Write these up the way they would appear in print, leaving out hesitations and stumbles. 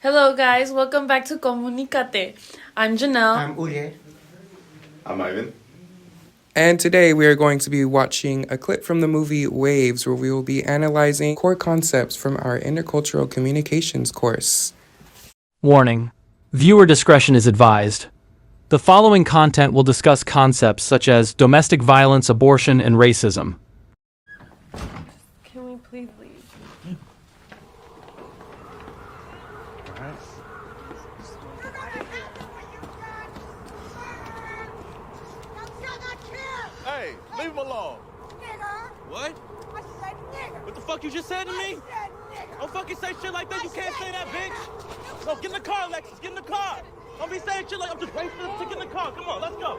Hello, guys. Welcome back to Comunicate. I'm Janelle. I'm Uriel. I'm Ivan. And today we are going to be watching a clip from the movie Waves, where we will be analyzing core concepts from our intercultural communications course. Warning. Viewer discretion is advised. The following content will discuss concepts such as domestic violence, abortion, and racism. Can we please leave? Hey, leave him alone. Nigger. What? I said nigger. What the fuck you just said to me? I said nigger. Don't fucking say shit like that. You can't say that, bitch. No, get in the car, Alexis. Get in the car. Don't be saying shit like I'm just waiting for this to get in the car. Come on, let's go.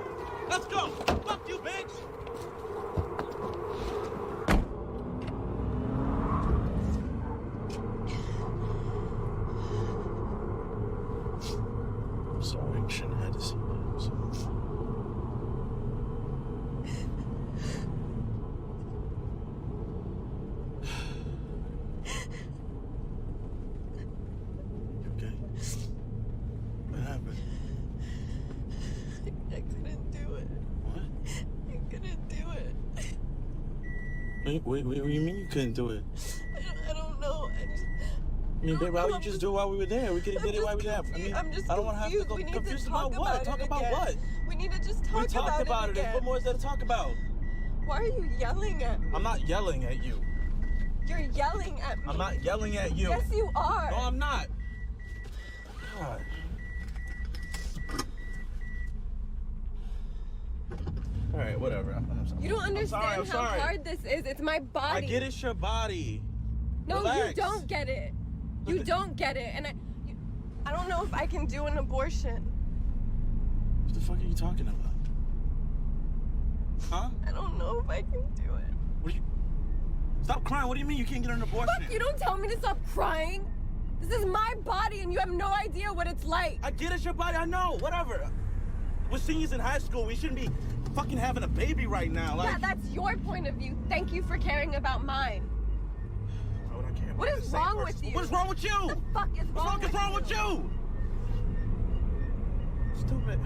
Let's go. Fuck you, bitch. I'm sorry. I shouldn't have had to see that. I'm sorry. You okay? What happened? I couldn't do it. What? I couldn't do it. Wait, what do you mean you couldn't do it? I don't know. I mean, babe, why would you just do it while we were there? We could have did it while we were there. I mean, I'm just I don't want to have to confused. go We need to confused talk about what? about Talk it about again. what? We need to just talk We talked about it. again. What more is there to talk about? Why are you yelling at me? I'm not yelling at you. You're yelling at me. I'm not yelling at you. Yes, you are. No, I'm not. God. All right, whatever. I'm sorry. You don't understand I'm how sorry. hard this is. It's my body. I get it's your body. No, Relax. you don't get it. You Look at- don't get it. And I don't know if I can do an abortion. What the fuck are you talking about? Huh? I don't know if I can do it. What do you... Stop crying. What do you mean you can't get an abortion? Fuck, you don't tell me to stop crying. This is my body and you have no idea what it's like. I get it's your body. I know. Whatever. We're seniors in high school. We shouldn't be fucking having a baby right now. Like, Yeah, that's your point of view. Thank you for caring about mine. why would I care about What the is same wrong person? with you? What is wrong with you? The fuck is What the wrong fuck with is wrong with you? Stupid.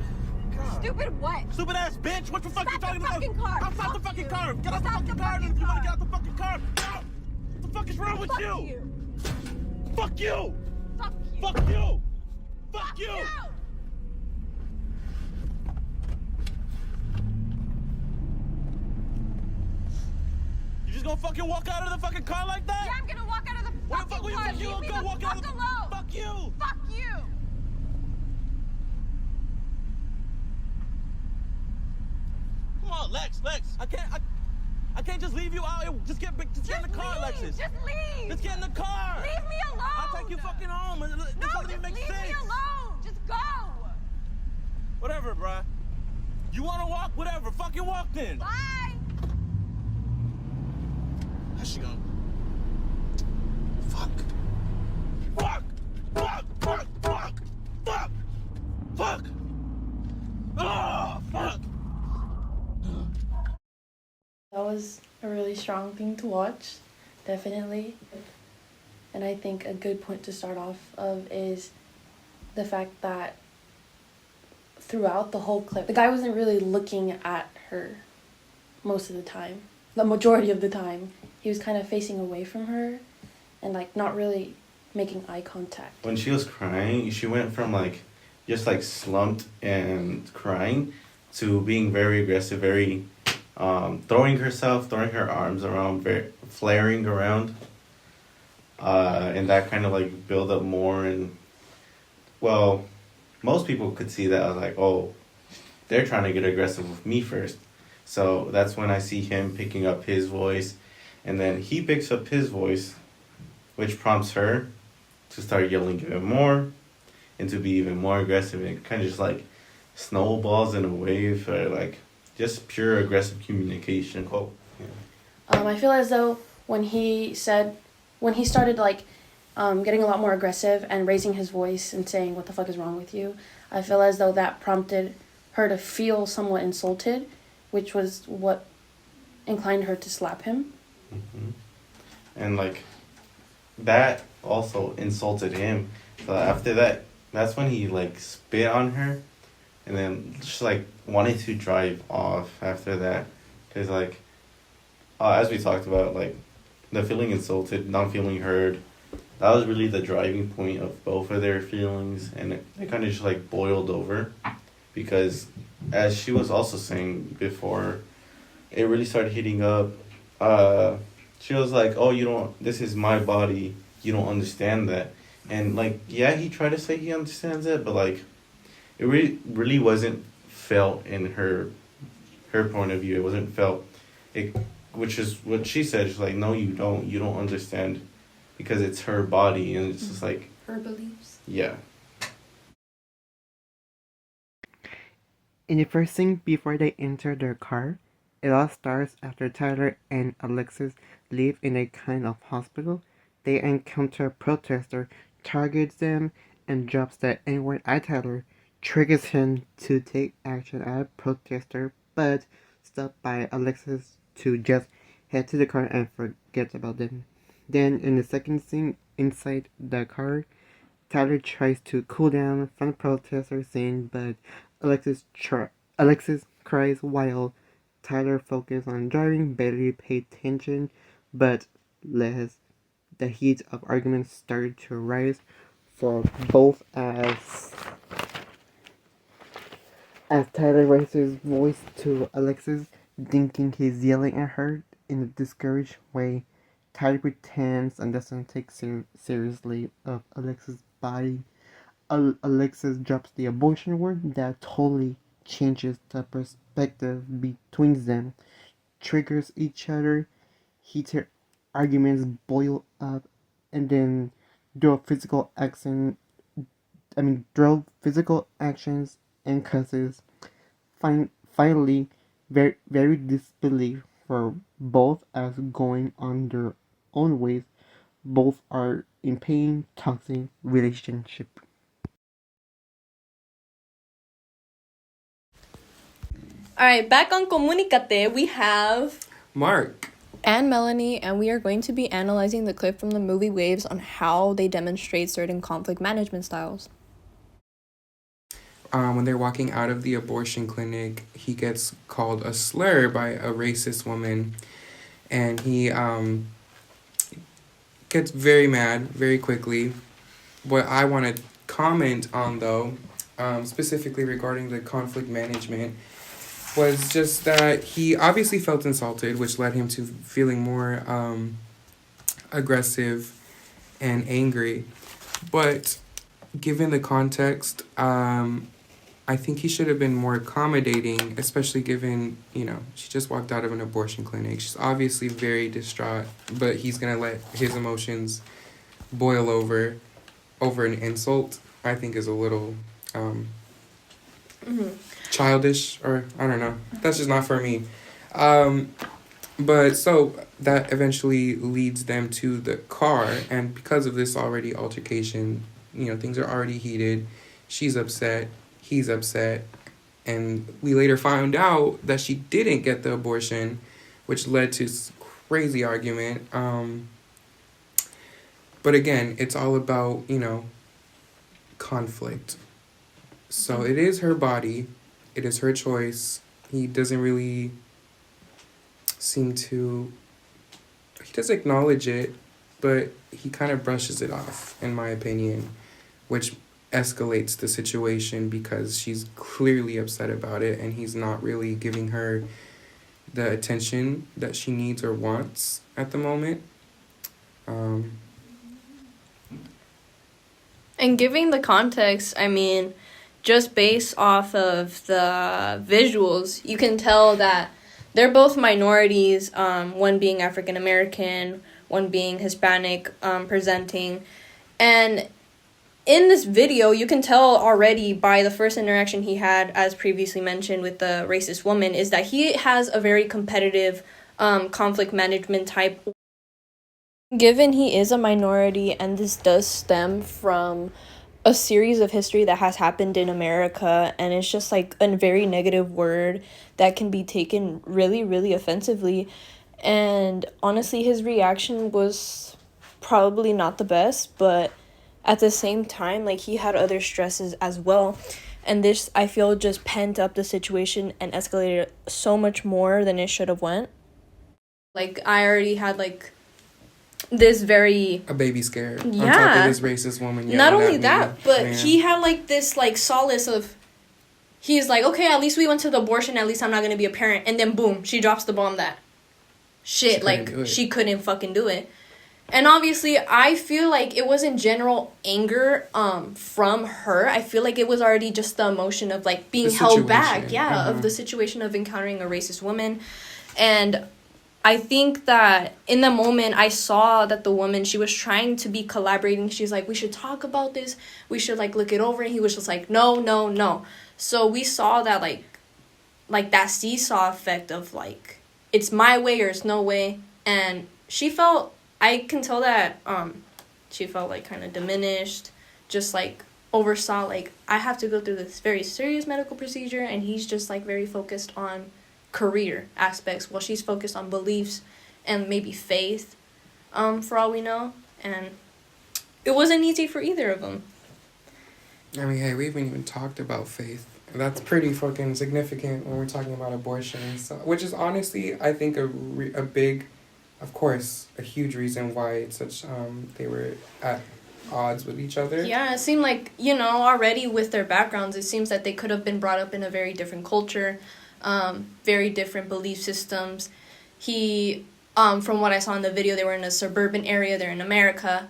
God. Stupid what? Stupid ass bitch. What the fuck Stop you talking the about? fucking car. Outside the Fuck fucking you. car. Get out the Stop fucking the car. fucking If you want to car. get out the fucking car, get out. What the fuck is wrong with Fuck you? you. Fuck you. Fuck you. Fuck you. Fuck you. You just gonna fucking walk out of the fucking car like that? Yeah, I'm gonna walk out of the Where the fucking fuck car. you Leave me go the walk fuck out of the... alone. Fuck you. Fuck you. Come on, Lex. I can't just leave you out here. Just get in the car, leave. Alexis. Just leave. Just get in the car. Leave me alone. I'll take you fucking home. This No, doesn't just even make leave sense. me alone. Just go. Whatever, bruh. You wanna walk? Whatever. Fucking walk then. Bye. How's she going? Fuck. Fuck. Fuck. Fuck. Fuck. Fuck. Fuck. Oh, fuck. That was a really strong thing to watch, definitely. And I think a good point to start off of is the fact that throughout the whole clip, the guy wasn't really looking at her most of the time. The majority of the time, he was kind of facing away from her and like not really making eye contact. When she was crying, she went from like just like slumped and crying to being very aggressive, very throwing her arms around, very flaring around. And that kind of like build up more, and well, most people could see that. I was like, oh, they're trying to get aggressive with me first. So that's when I see him picking up his voice, and then he picks up his voice, which prompts her to start yelling even more and to be even more aggressive. And it kind of just like snowballs in a wave, or like just pure aggressive communication. Oh, yeah. I feel as though when he started like getting a lot more aggressive and raising his voice and saying, "What the fuck is wrong with you?" I feel as though that prompted her to feel somewhat insulted, which was what inclined her to slap him. Mm-hmm. And like that also insulted him, So after that, that's when he like spit on her, and then just like wanted to drive off after that, cause like, as we talked about, like the feeling insulted, not feeling heard. That was really the driving point of both of their feelings, and it kind of just like boiled over, because as she was also saying before, it really started heating up. She was like, "Oh, you don't. This is my body. You don't understand that." And like, yeah, he tried to say he understands it, but like, it really wasn't felt in her point of view. It wasn't felt. It, which is what she said. She's like, "No, you don't. You don't understand, because it's her body," and it's just like Her beliefs. yeah. In the first scene before they enter their car, it all starts after Tyler and Alexis leave in a kind of hospital. They encounter a protester, targets them, and drops the N-word at Tyler, triggers him to take action at a protester, but stopped by Alexis to just head to the car and forget about them. Then in the second scene, inside the car, Tyler tries to cool down from the protester scene, but Alexis cries while Tyler focuses on driving, barely pay attention, but less the heat of arguments started to rise for both as Tyler raises his voice to Alexis, thinking he's yelling at her in a discouraged way. Tyler pretends and doesn't take seriously of Alexis' body. Alexis drops the abortion word that totally changes the perspective between them, triggers each other, heated arguments boil up, and then draw physical action. Draw physical actions and causes. Finally, very disbelief for both as going on their own ways. Both are in pain, toxic relationship. All right, back on Comunicate, we have Mark. And Melanie, and we are going to be analyzing the clip from the movie Waves on how they demonstrate certain conflict management styles. When they're walking out of the abortion clinic, he gets called a slur by a racist woman, and he gets very mad very quickly. What I want to comment on, though, specifically regarding the conflict management, was just that he obviously felt insulted, which led him to feeling more aggressive and angry. But given the context, I think he should have been more accommodating, especially given, she just walked out of an abortion clinic. She's obviously very distraught, but he's going to let his emotions boil over an insult, I think is a little childish, or I don't know. That's just not for me. But so that eventually leads them to the car, and because of this already altercation, things are already heated. She's upset, he's upset, and we later found out that she didn't get the abortion, which led to crazy argument. But again, it's all about, conflict. So it is her body. It is her choice. He doesn't really seem to... He does acknowledge it, but he kind of brushes it off, in my opinion, which escalates the situation because she's clearly upset about it, and he's not really giving her the attention that she needs or wants at the moment. And giving the context, just based off of the visuals, you can tell that they're both minorities, one being African American, one being Hispanic presenting. And in this video, you can tell already by the first interaction he had, as previously mentioned with the racist woman, is that he has a very competitive conflict management type. Given he is a minority, and this does stem from a series of history that has happened in America, and it's just like a very negative word that can be taken really, really offensively. And honestly, his reaction was probably not the best, but at the same time, like, he had other stresses as well. And this, I feel, just pent up the situation and escalated so much more than it should have went. Like, I already had, like, this very... A baby scared. Yeah. On top of this racist woman yelling Not only at me, that, but man. he had, like, this, like, solace of... He's like, okay, at least we went to the abortion. At least I'm not going to be a parent. And then, boom, she drops the bomb that... Shit, she couldn't fucking do it. And obviously, I feel like it wasn't general anger from her. I feel like it was already just the emotion of, like, being held back. Yeah, of the situation of encountering a racist woman. And I think that in the moment, I saw that the woman, she was trying to be collaborating. She's like, we should talk about this. We should, like, look it over. And he was just like, no, no, no. So we saw that, like that seesaw effect of, like, it's my way or it's no way. And she felt... I can tell that she felt, like, kind of diminished, just, like, oversaw, like, I have to go through this very serious medical procedure, and he's just, like, very focused on career aspects, while she's focused on beliefs and maybe faith, for all we know, and it wasn't easy for either of them. I mean, hey, we haven't even talked about faith. That's pretty fucking significant when we're talking about abortion, so, which is honestly, I think, a big... Of course, a huge reason why it's such they were at odds with each other. Yeah, it seemed like, you know, already with their backgrounds, it seems that they could have been brought up in a very different culture, very different belief systems. He, from what I saw in the video, they were in a suburban area. They're in America.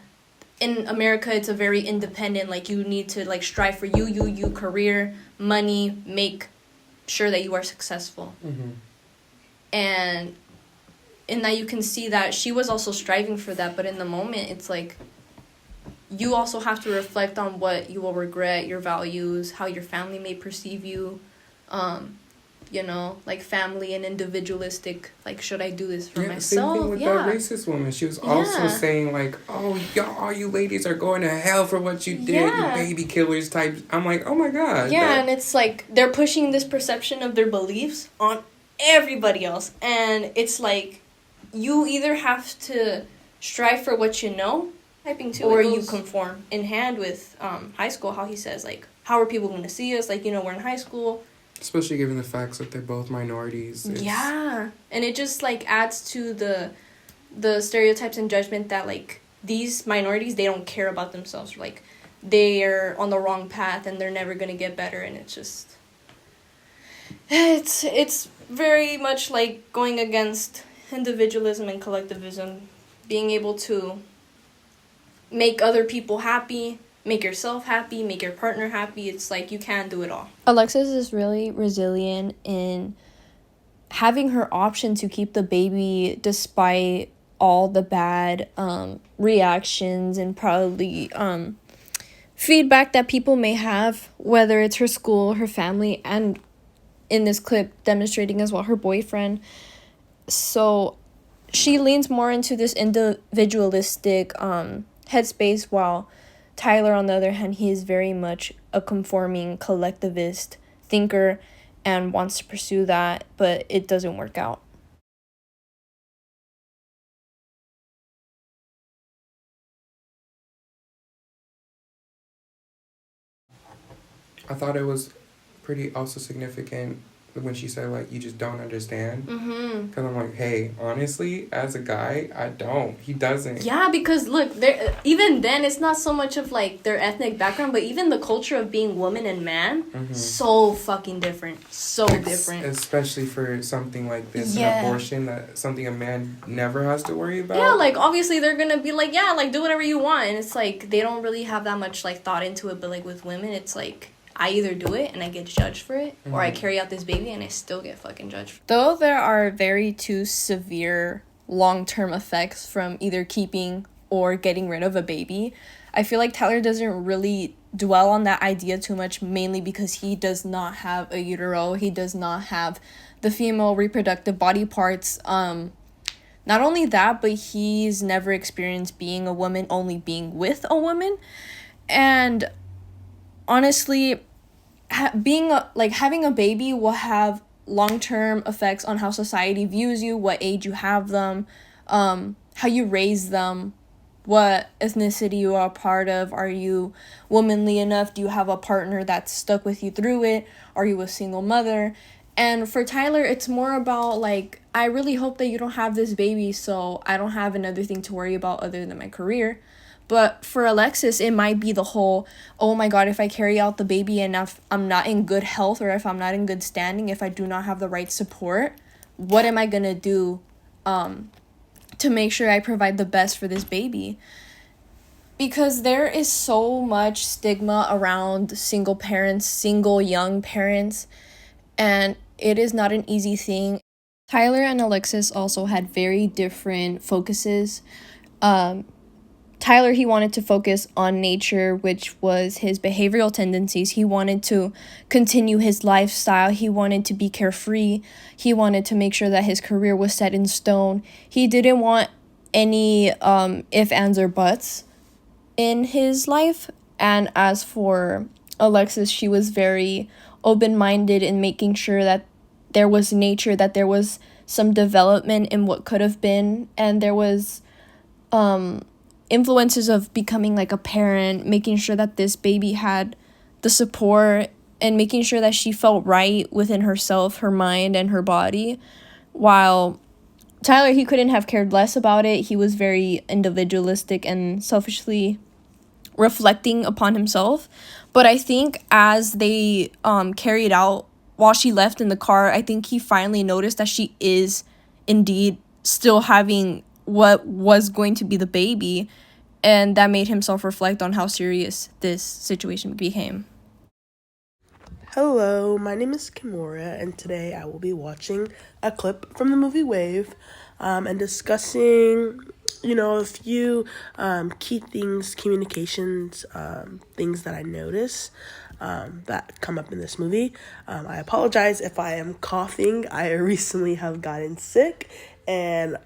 In America, it's a very independent, like, you need to, like, strive for you, career, money, make sure that you are successful. Mm-hmm. And... in that you can see that she was also striving for that, but in the moment, it's like, you also have to reflect on what you will regret, your values, how your family may perceive you, you know, like, family and individualistic, like, should I do this for myself? Same thing with that racist woman. She was also saying, like, oh, y'all, all you ladies are going to hell for what you did, you baby killers type. I'm like, oh my God. Yeah, and it's like, they're pushing this perception of their beliefs on everybody else, and it's like, you either have to strive for what you know, or you conform. In hand with high school, how he says, like, how are people going to see us? Like, you know, we're in high school. Especially given the facts that they're both minorities. Yeah. And it just, like, adds to the stereotypes and judgment that, like, these minorities, they don't care about themselves. Like, they're on the wrong path and they're never going to get better. And it's just... It's very much, like, going against... individualism and collectivism, being able to make other people happy, make yourself happy, make your partner happy. It's like, you can do it all. Alexis is really resilient in having her option to keep the baby despite all the bad reactions and probably feedback that people may have, whether it's her school, her family, and in this clip demonstrating as well her boyfriend. So she leans more into this individualistic headspace, while Tyler, on the other hand, he is very much a conforming collectivist thinker and wants to pursue that, but it doesn't work out. I thought it was pretty also significant when she said, like, you just don't understand. Because I'm like, hey, honestly, as a guy, I don't. He doesn't. Yeah, because, look, even then, it's not so much of, like, their ethnic background, but even the culture of being woman and man, so fucking different. So different. Especially for something like this, an abortion, that something a man never has to worry about. Yeah, like, obviously, they're gonna be like, yeah, like, do whatever you want. And it's like, they don't really have that much, like, thought into it. But, like, with women, it's like... I either do it and I get judged for it, or I carry out this baby and I still get fucking judged. Though there are very two severe long-term effects from either keeping or getting rid of a baby, I feel like Tyler doesn't really dwell on that idea too much, mainly because he does not have a utero. He does not have the female reproductive body parts. Not only that, but he's never experienced being a woman, only being with a woman. And honestly, having a baby will have long-term effects on how society views you, what age you have them, how you raise them, what ethnicity you are a part of. Are you womanly enough? Do you have a partner that's stuck with you through it? Are you a single mother? And for Tyler, it's more about like, I really hope that you don't have this baby so I don't have another thing to worry about other than my career. But for Alexis, it might be the whole, oh my God, if I carry out the baby and if I'm not in good health or if I'm not in good standing, if I do not have the right support, what am I going to do to make sure I provide the best for this baby? Because there is so much stigma around single parents, single young parents, and it is not an easy thing. Tyler and Alexis also had very different focuses. Tyler, he wanted to focus on nature, which was his behavioral tendencies. He wanted to continue his lifestyle. He wanted to be carefree. He wanted to make sure that his career was set in stone. He didn't want any ifs, ands, or buts in his life. And as for Alexis, she was very open-minded in making sure that there was nature, that there was some development in what could have been, and there was influences of becoming like a parent, making sure that this baby had the support and making sure that she felt right within herself, her mind, and her body. While Tyler, he couldn't have cared less about it. He was very individualistic and selfishly reflecting upon himself. But I think as they carried out, while she left in the car, I think he finally noticed that she is indeed still having what was going to be the baby, and that made him self-reflect on how serious this situation became. Hello, my name is Kimura, and today I will be watching a clip from the movie Wave and discussing, a few key things, communications, things that I notice that come up in this movie. I apologize if I am coughing. I recently have gotten sick, and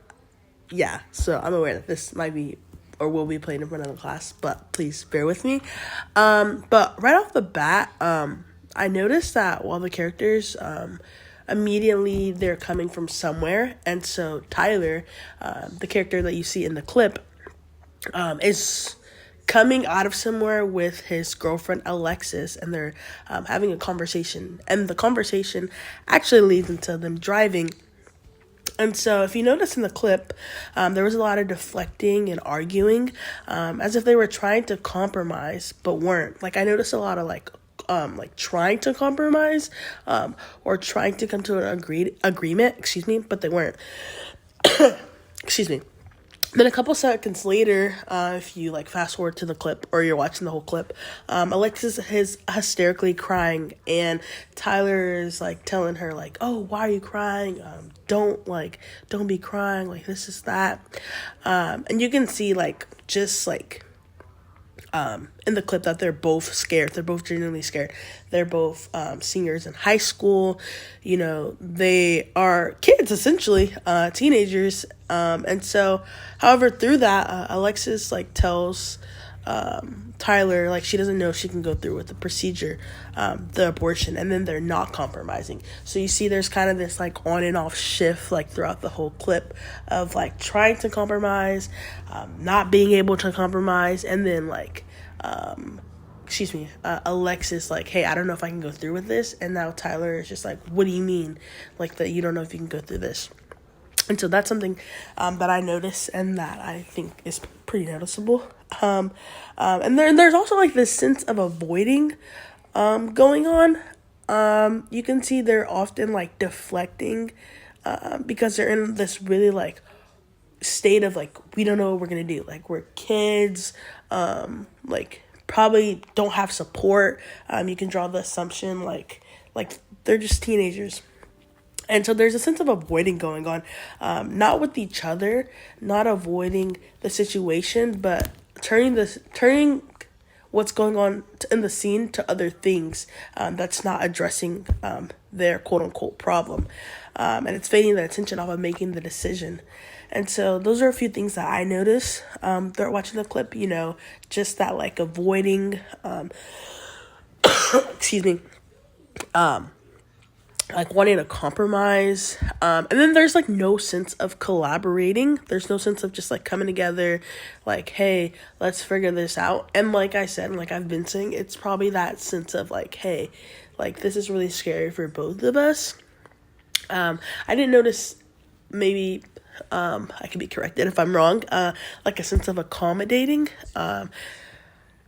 yeah, so I'm aware that this might be or will be played in front of the class, but please bear with me. But right off the bat, I noticed that while the characters immediately they're coming from somewhere, and so Tyler, the character that you see in the clip, is coming out of somewhere with his girlfriend Alexis, and they're having a conversation, and the conversation actually leads into them driving. And so if you notice in the clip, there was a lot of deflecting and arguing, as if they were trying to compromise but weren't. Like, I noticed a lot of like trying to compromise or trying to come to an agreement, but they weren't. Excuse me. Then a couple seconds later, if you fast forward to the clip or you're watching the whole clip, Alexis is hysterically crying, and Tyler is telling her oh, why are you crying? Don't be crying. This is that. And you can see in the clip that they're both scared. They're both genuinely scared. They're both seniors in high school. They are kids, essentially, teenagers. And so, however, through that, Alexis tells Tyler she doesn't know if she can go through with the procedure, the abortion, and then they're not compromising. So you see there's kind of this on and off shift throughout the whole clip of trying to compromise, not being able to compromise, and then Alexis hey, I don't know if I can go through with this, and now Tyler is just what do you mean that you don't know if you can go through this? And so that's something that I notice and that I think is pretty noticeable. And there's also this sense of avoiding going on. You can see they're often deflecting because they're in this really state of we don't know what we're gonna do. We're kids, probably don't have support. You can draw the assumption they're just teenagers. And so there's a sense of avoiding going on, not with each other, not avoiding the situation, but turning what's going on in the scene to other things that's not addressing their quote-unquote problem. And it's fading the attention off of making the decision. And so those are a few things that I notice throughout watching the clip, just that avoiding, excuse me, like wanting to compromise, and then there's like no sense of collaborating. There's no sense of just like coming together, like, hey, let's figure this out. And like I said, and like I've been saying, it's probably that sense of like, hey, like this is really scary for both of us. I didn't notice, maybe I could be corrected if I'm wrong, like a sense of accommodating.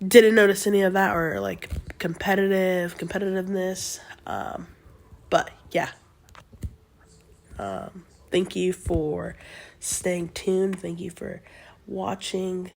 Didn't notice any of that, or like competitiveness. But yeah, thank you for staying tuned. Thank you for watching.